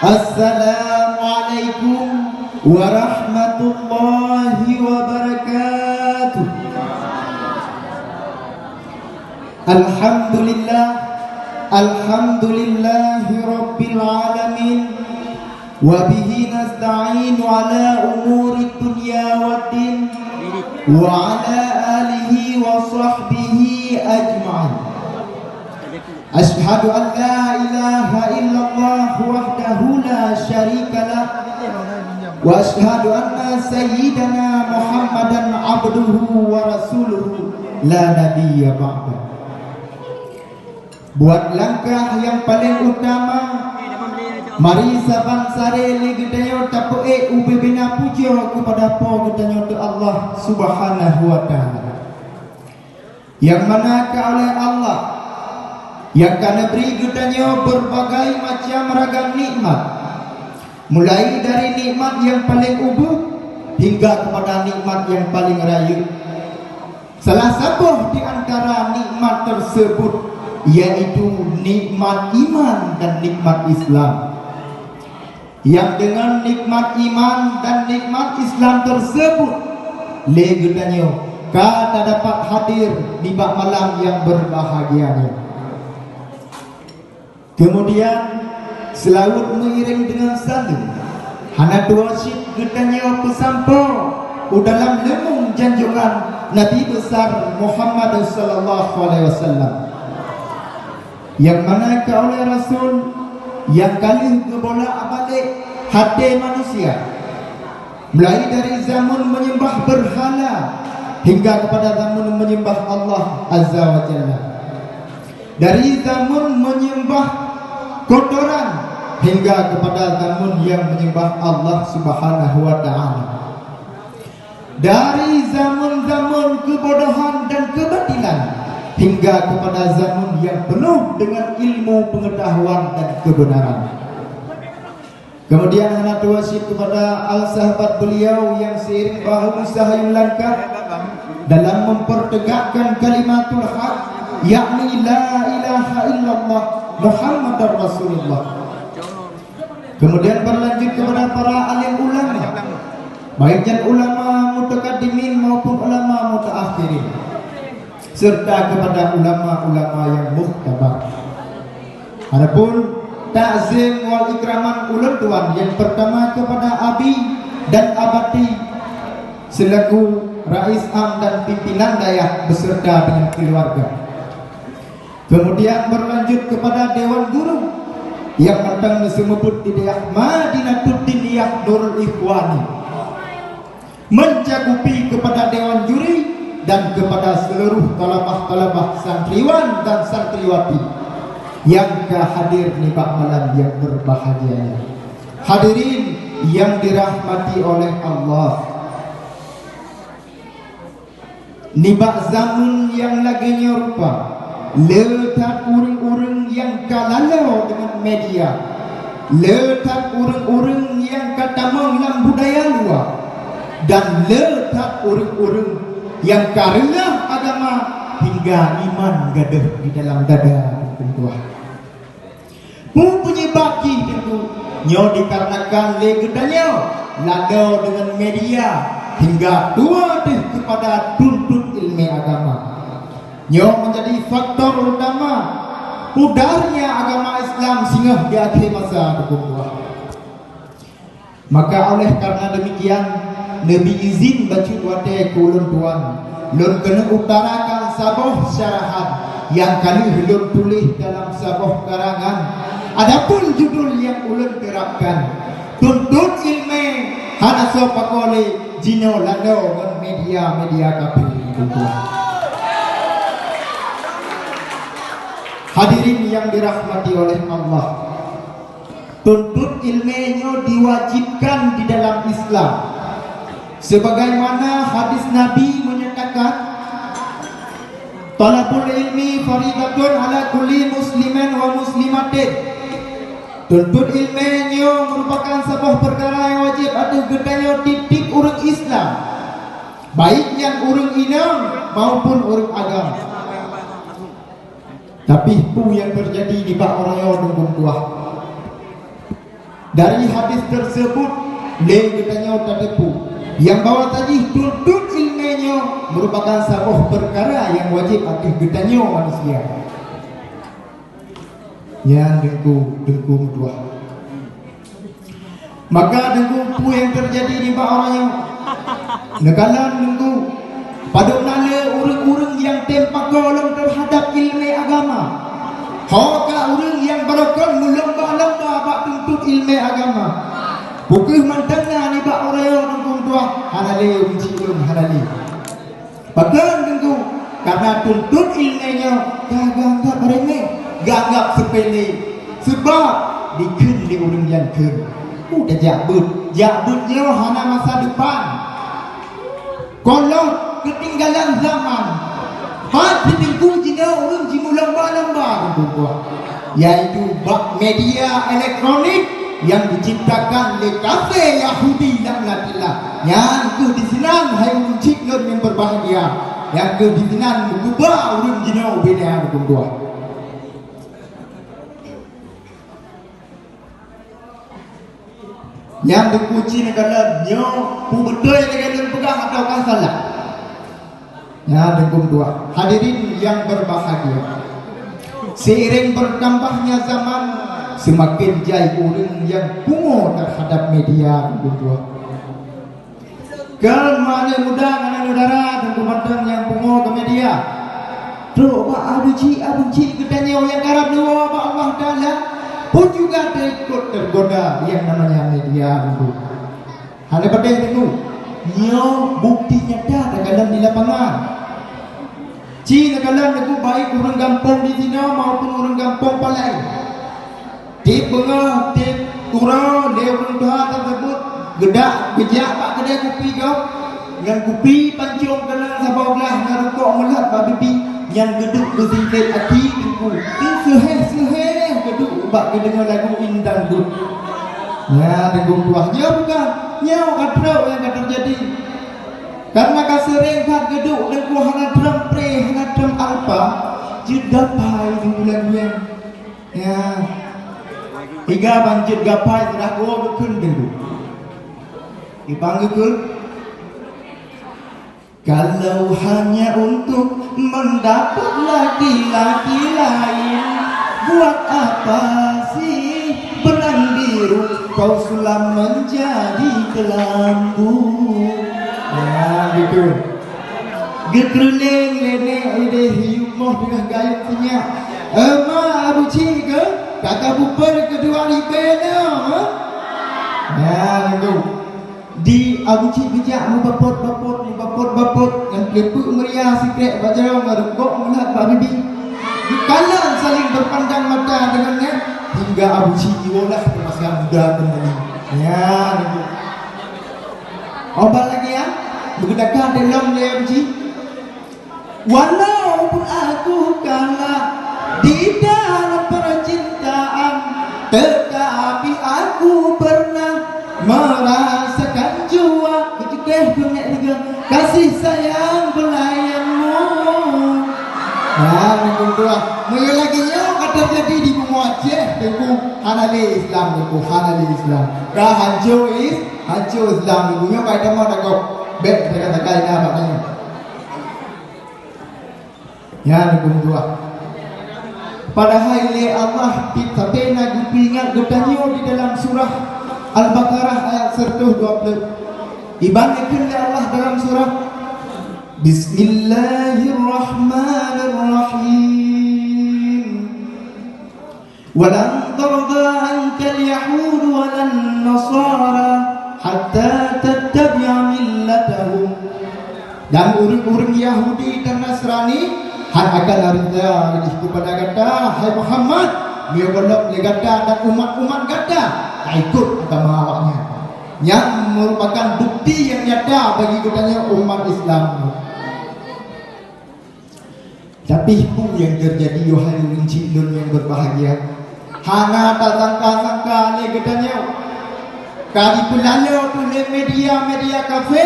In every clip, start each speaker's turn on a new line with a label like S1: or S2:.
S1: Assalamualaikum warahmatullahi wabarakatuh. Alhamdulillah, alhamdulillahi rabbil alamin. Wa bihi nasta'inu ala umuri dunya waddin. Wa ala alihi wa sahbihi ajma'in. Ashhadu an la ilaha illallah wahdahu la syarika lah. Wa ashhadu anna sayyidana Muhammadan abduhu wa rasuluhu la nabiyya ba'da. Buat langkah yang paling utama, mari saban sare ligedayo tapoe ubebina pujo kepada po gedanyo tu Allah Subhanahu wa taala. Yang mana oleh Allah yang kana beri gedanyo berbagai macam ragam nikmat, mulai dari nikmat yang paling ubud hingga kepada nikmat yang paling rayu. Salah satu di antara nikmat tersebut yaitu nikmat iman dan nikmat Islam. Yang dengan nikmat iman dan nikmat Islam tersebut legedanyo kata dapat hadir di bak malam yang berbahagianya. Kemudian selawat mengiring dengan saling hana wasyid gedanyo pesampo dalam lemung janjungan Nabi besar Muhammad sallallahu alaihi wasallam, yang mana oleh Rasul yang kali kebolak-balik hati manusia, mulai dari zaman menyembah berhala hingga kepada zaman menyembah Allah Azza wa Jalla, dari zaman menyembah kotoran hingga kepada zaman yang menyembah Allah Subhanahu wa taala, dari zaman-zaman kebodohan dan kebatilan hingga kepada zaman yang penuh dengan ilmu, pengetahuan dan kebenaran. Kemudian anak wasyid kepada al-sahabat beliau yang seiring bahu sahayun langkah dalam mempertegakkan kalimatul haq, yakni la ilaha illallah Muhammadar Rasulullah. Kemudian berlanjut kepada para alim ulama, baik yang ulama mutaqaddimin maupun ulama mutaakhirin, serta kepada ulama-ulama yang muhtabar. Adapun ta'zim wal ikraman ulun tuan yang pertama kepada abi dan abati selaku rais am dan pimpinan dayah beserta dengan keluarga. Kemudian berlanjut kepada dewan guru yang matang semebut di daerah Madinatul Diniyah Nurul Ikhwani, mencakupi kepada dewan juri dan kepada seluruh talabah-talabah santriwan dan santriwati yang hadir di malam yang berbahagia. Hadirin yang dirahmati oleh Allah, nibak zaman yang lagi nyerupa letak urang-urang yang kalalau dengan media, letak urang-urang yang katamang dalam budaya luar, dan letak urang-urang yang karena agama hingga iman gadah di dalam dada tentu. Mempunyai baki tentu nyo dikarenakan legedanyo ladau dengan media hingga tua kepada tuntut ilmu agama. Nyo menjadi faktor utama pudarnya agama Islam singgah di akhir masa berkumpul. Maka oleh karena demikian Nabi izin baca wate kulun tuan lun kena utarakan sabuh syarahat yang kali ulun tulis dalam sabuh karangan. Adapun judul yang ulun terapkan tuntut ilmu hana sopakole jino lado dan media-media kapil tuan. Hadirin yang dirahmati oleh Allah, tuntut ilmunya diwajibkan di dalam Islam. Sebagaimana hadis Nabi menyatakan, talabul ilmi faridatun ala kulli muslimin wa muslimatin. Tuntut ilmunya merupakan sebuah perkara yang wajib atau gedanya titik urut Islam, baik yang urut Islam maupun urut agama. Tapi itu yang terjadi di bak orang yang nunggu buah. Dari hadis tersebut le katanya tertipu. Yang bawah tadi tuntut ilmunya merupakan sebuah perkara yang wajib atas katanya manusia. Yang dengku dua. Maka dengku yang terjadi di bawah orangnya. Negara dengku pada nala orang-orang yang tempat golong terhadap ilmu agama. Haka orang yang berokon melomba-lomba bak tuntut ilmu agama. Bukan mantangnya ni bak orang yang dengku dua halali uncilun halali. Bahkan dengku karena tuntut ilmunya gagap remeh, gagap sepele. Sebab dikun di orang yang kun. Udah jabutnya hana masa depan. Kalau ketinggalan zaman, mat ditingku jina orang jimu lamba-lamba yaitu media elektronik yang diciptakan oleh kafe Yahudi laknatullah. Yang ke di sinan hai uncik yang berbahagia, yang ke di sinan mengubah orang jina bina berkumpul. Yang berkunci negara nyo pu betul negara pegang atau kan salah. Ya dengkum dua. Hadirin yang berbahagia. Seiring bertambahnya zaman, semakin jai orang yang pungo terhadap media dengkum dua. Mana muda mana saudara dengkum yang pungo ke media. Coba abuci katanya yang karab dua Allah Taala pun juga tergoda yang namanya media itu. Hanya penting itu, nyo bukti nyata dalam di lapangan. Cina dalam itu baik orang kampung di sini maupun orang kampung palai. Di bengah, di kurau, di orang tua tersebut gedak, gejak pak kedai kopi kau, yang kopi pancung kena sabau belah ngarukok melat babi yang geduk bersingkir hati itu. Seheh geduk bak kedengar lagu indang duk. Ya dengung tuahnya bukan nyau katrau yang terjadi. Karena kasering kat geduk dan hana drum pre hana drum alpa jedapai di bulan yang ya tiga banjir gapai sudah gua bukan dulu dipanggil kalau hanya untuk mendapat laki-laki lain, buat apa sih benang biru kau sulam menjadi kelambu? Ya gitu. Getruneng lene ide hiup moh dengan gayung punya. Ema abu ciga kakak bupar kedua ribena. Ya gitu. Di abu cik bijak mu bapot yang kelepuk meriah sikret bajarau ngarukok melihat Pak Bibi di kanan saling berpandang mata dengannya hingga abu cik jiwalah masa muda kembali ya gitu. Obat lagi ya bergedakan dalam dia abu cik walaupun aku kalah di dalam percintaan tetapi aku pernah merasakan jua itu dunia tiga kasih sayang belayanmu. Nah, kedua, mulai lagi nyo kata jadi di Aceh, tengku hanali Islam, tengku hanali Islam. Dah hancur Islam, tengku nyo kaya mau dah kau bet kata kaya apa kaya. Ya, kedua. Padahal Allah kita pernah dipingat getanyo di dalam surah Al-Baqarah ayat 120. Dibandingkan oleh Allah dalam surah Bismillahirrahmanirrahim. Walan tarda anka al-yahud walan nasara hatta tattabi'a millatahum. Dan orang-orang Yahudi dan Nasrani akan rida kepada kata hai Muhammad dia belum legata dan umat-umat kata ikut agama awaknya yang merupakan bukti yang nyata bagi katanya umat Islam. Tapi pun yang terjadi yohai rinci yang berbahagia hana tak sangka-sangka ni katanya kali pelalu tu media kafe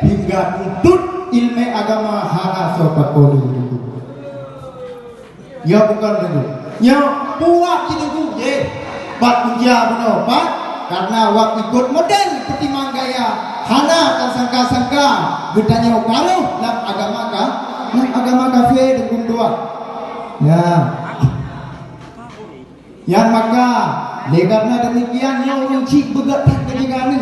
S1: hingga tuntut ilmu agama hana sobat poli. Ya bukan dulu. Ya puak ini tu je. Bat puja benar. Bat karena wak ikut model pertimbangan gaya hana tak sangka-sangka bertanya kalau dalam agama kafir dengan dua ya yang maka karena demikian yang orang cik bergerak menjaga ni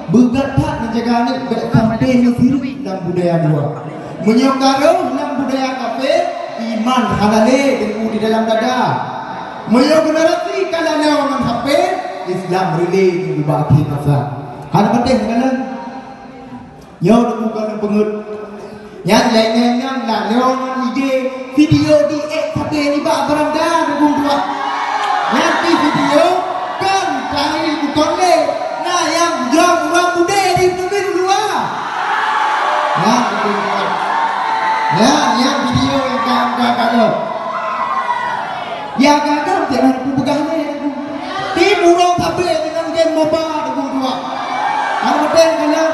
S1: bergerak menjaga ni sampai sendiri dalam budaya dua menyokaro dalam budaya kafir iman halale dengan di dalam dada menyokaro kalau orang kafir Islam relay di baki masa hal penting kan nyo bukan pengut yang lainnya lah leon ide video di tapi ni bak beranda dengan dua nanti video kan cari bukan le nah yang jauh orang muda di negeri dua ya yang video yang gagal ya gagal jangan aku pegangnya tim orang tapi dengan game mobile dengan dua kalau ada kalau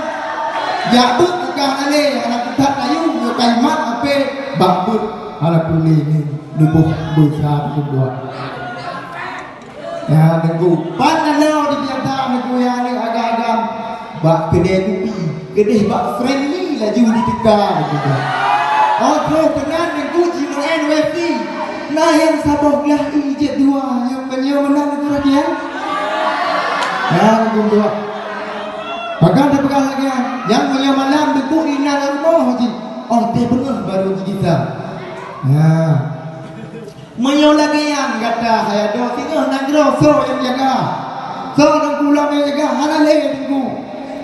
S1: ya but bukan ale anak kita kayu kaimat apa babut anak kulit ni lubuh besar kedua ya tunggu panalo di biasa negara ni agak-agak bak kedai kopi kedai bak friendly laju di tekar gitu oh kenan tunggu jiwa NWP nah yang saboklah ijat dua yang penyo menang negara dia ya tunggu bahkan ada pegang lagi yang penyo malam tunggu ina rumah haji oh teh benar baru kita ya menyo lagi yang kata saya do tinggal nagro so yang jaga so dan pulang yang jaga halale tunggu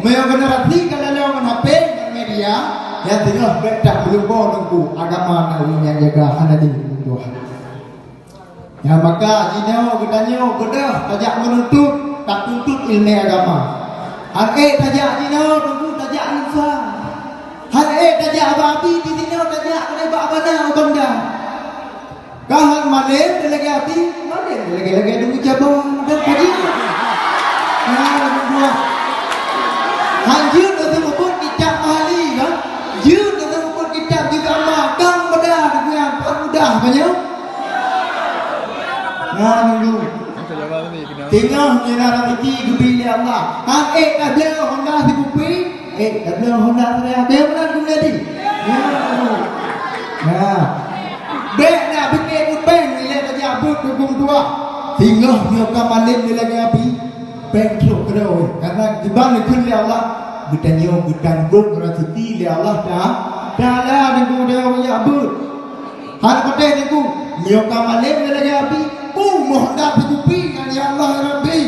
S1: menyo generasi kalau lawan HP media yang tinggal bedak belum tunggu agama yang jaga halale tunggu ya maka jinau gedanyo gedah tajak menuntut tak tuntut ilmu agama tajak jinau tunggu tajak nusa tajak babi di jinau tajak lebak bana bangda kahan malam delegasi malam delegasi dulu cabang dan kaji dua hanjur dan sebut kitab ahli kan jur dan sebut kitab juga makan mudah dengan mudah banyak dulu tinggal menara rezeki kebili Allah dah Honda si kupi dah Honda saya dia benar kembali bek nak bikin upeng ni lah tak abut hukum tua tinggal dia kamalin dia lagi api petrol kedoi karena dibang ikut li Allah bertanya bukan guk rezeki li Allah dah lah niku dia punya abut hal penting niku dia kamalin dia lagi api mohon dah dikupi kan ya Allah Rabbi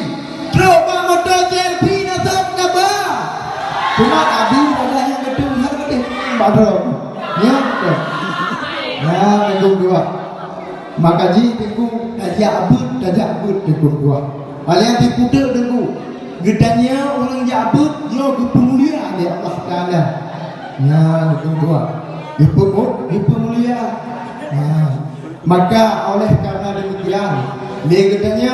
S1: coba motor selfie nasab kabar cuma abi ada yang betul hal penting badro ya tunggu dua maka ji tunggu tajak abut tunggu dua kalian dipudek tunggu gedanya orang jabut dia kepemulia di Allah Ta'ala ya tunggu dua ibu mulia maka oleh karena demikian dia gedanya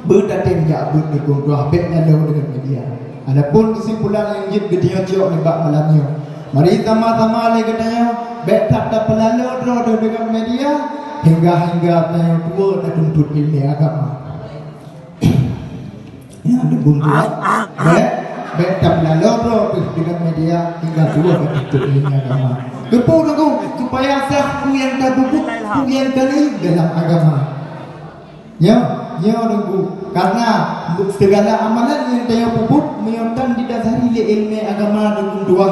S1: berdatang jabut tunggu dua beknya lalu dengan media adapun kesimpulan yang jid gedanya ciok nebak malamnya mari sama-sama le gedanya betak tak pelalu roda dengan media hingga yang tua dan tuntut ilmu agama ya ada buntuan betak pelalu roda dengan media hingga tua dan tuntut ilmu agama kepu supaya sah yang tak bubuk yang kali dalam agama ya nunggu karena segala amalan yang dia bubuk menyontan didasari oleh ilmu agama dan dua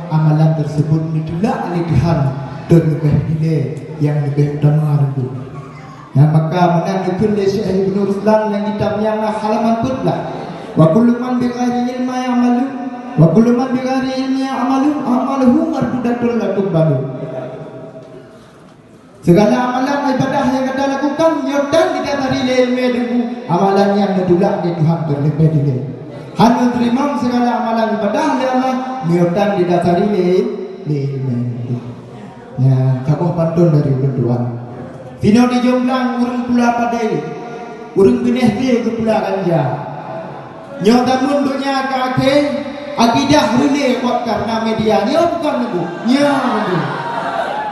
S1: amalan tersebut ditolak oleh Tuhan terlebih nilai yang lebih utama itu. Ya maka menandakan oleh Syekh Ibn Ruslan yang kitabnya halaman putlah. Wa kullu man bi ghairi ilmi ya'malu wa kullu man bi ghairi ilmi ya'malu amaluhu mardudatun la tuqbalu. Segala amalan ibadah yang kita lakukan nyodan didasari oleh ilmu ilmu amalan yang ditolak oleh Tuhan terlebih nilai. Hanya terima segala amalan ibadah oleh Allah nyodan didasari ilmu. Ya, tabuh pantun dari berdoa. Sino di jomblang urang pula padai. Urang bineh dia ke pula ganja. Nyodan mundurnya kake akidah rene kuat karena media. Nyo bukan niku. Nyo.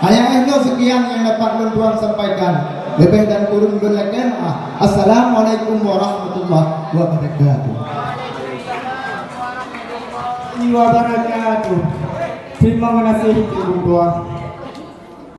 S1: Hanya sekian yang dapat Tuhan sampaikan. Lebih dan kurang berlekan bermanfaat. Assalamualaikum warahmatullahi wabarakatuh. Wabarakatuh. Terima kasih ibu tua.